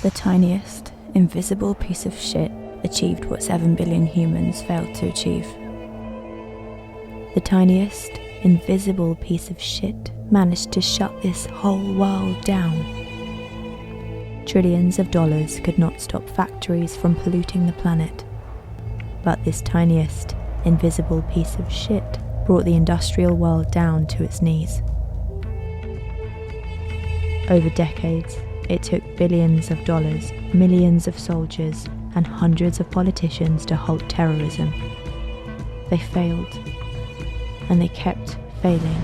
The tiniest, invisible piece of shit achieved what 7 billion humans failed to achieve. The tiniest, invisible piece of shit managed to shut this whole world down. Trillions of dollars could not stop factories from polluting the planet. But this tiniest, invisible piece of shit brought the industrial world down to its knees. Over decades, it took billions of dollars, millions of soldiers, and hundreds of politicians to halt terrorism. They failed, and they kept failing.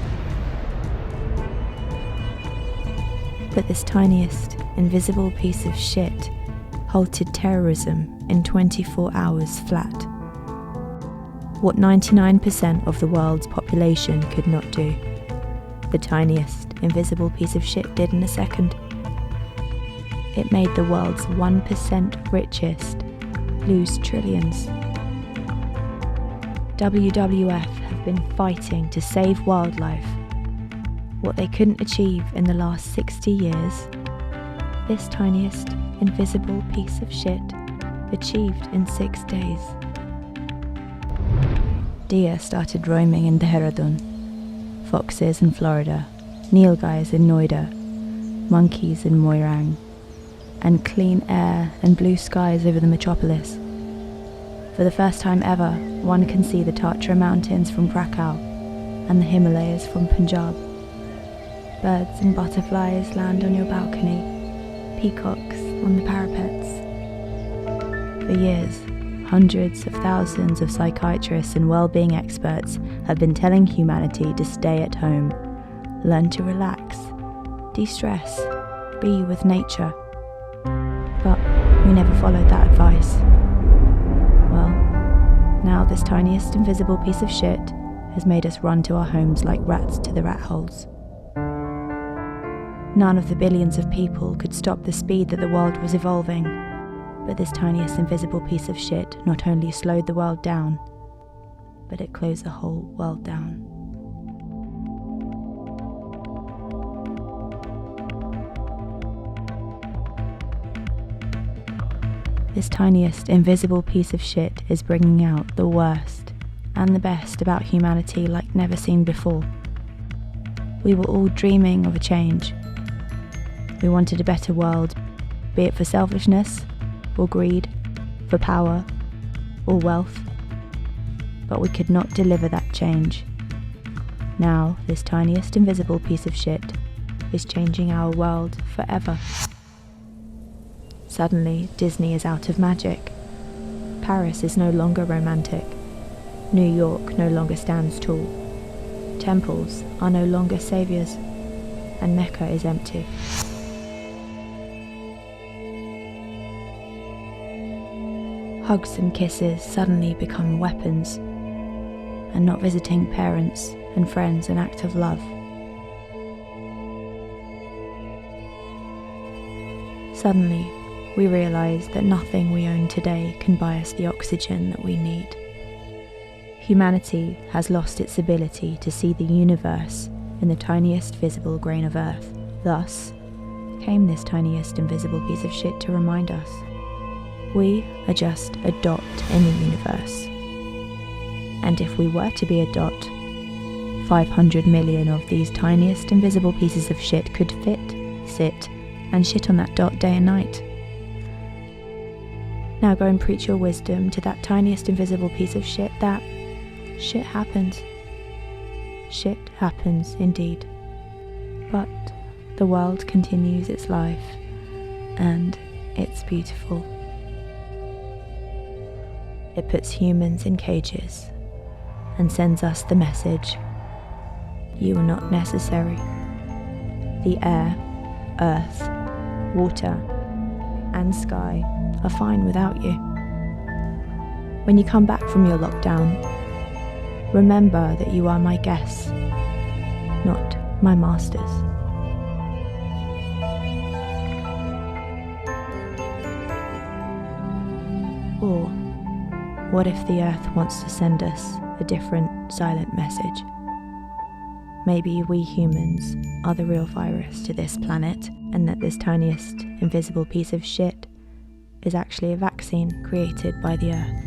But this tiniest, invisible piece of shit halted terrorism in 24 hours flat. What 99% of the world's population could not do, the tiniest, invisible piece of shit did in a second. It made the world's 1% richest lose trillions. WWF have been fighting to save wildlife. What they couldn't achieve in the last 60 years, this tiniest, invisible piece of shit achieved in 6 days. Deer started roaming in Dehradun, foxes in Florida, nilgais in Noida, monkeys in Moirang, and clean air and blue skies over the metropolis. For the first time ever, one can see the Tatra Mountains from Krakow and the Himalayas from Punjab. Birds and butterflies land on your balcony, peacocks on the parapets. For years, hundreds of thousands of psychiatrists and well-being experts have been telling humanity to stay at home, learn to relax, de-stress, be with nature. But we never followed that advice. Well, now this tiniest invisible piece of shit has made us run to our homes like rats to the rat holes. None of the billions of people could stop the speed that the world was evolving, but this tiniest invisible piece of shit not only slowed the world down, but it closed the whole world down. This tiniest, invisible piece of shit is bringing out the worst and the best about humanity like never seen before. We were all dreaming of a change. We wanted a better world, be it for selfishness, or greed, for power, or wealth. But we could not deliver that change. Now, this tiniest, invisible piece of shit is changing our world forever. Suddenly, Disney is out of magic. Paris is no longer romantic. New York no longer stands tall. Temples are no longer saviors, and Mecca is empty. Hugs and kisses suddenly become weapons, and not visiting parents and friends an act of love. Suddenly, we realize that nothing we own today can buy us the oxygen that we need. Humanity has lost its ability to see the universe in the tiniest visible grain of earth. Thus, came this tiniest invisible piece of shit to remind us. We are just a dot in the universe. And if we were to be a dot, 500 million of these tiniest invisible pieces of shit could fit, sit, and shit on that dot day and night. Now go and preach your wisdom to that tiniest invisible piece of shit that shit happens. Shit happens indeed. But the world continues its life, and it's beautiful. It puts humans in cages and sends us the message: you are not necessary. The air, earth, water, and sky are fine without you. When you come back from your lockdown, remember that you are my guests, not my masters. Or what if the earth wants to send us a different silent message? maybe we humans are the real virus to this planet, and that this tiniest, invisible piece of shit is actually a vaccine created by the Earth.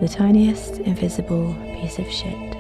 The tiniest, invisible piece of shit.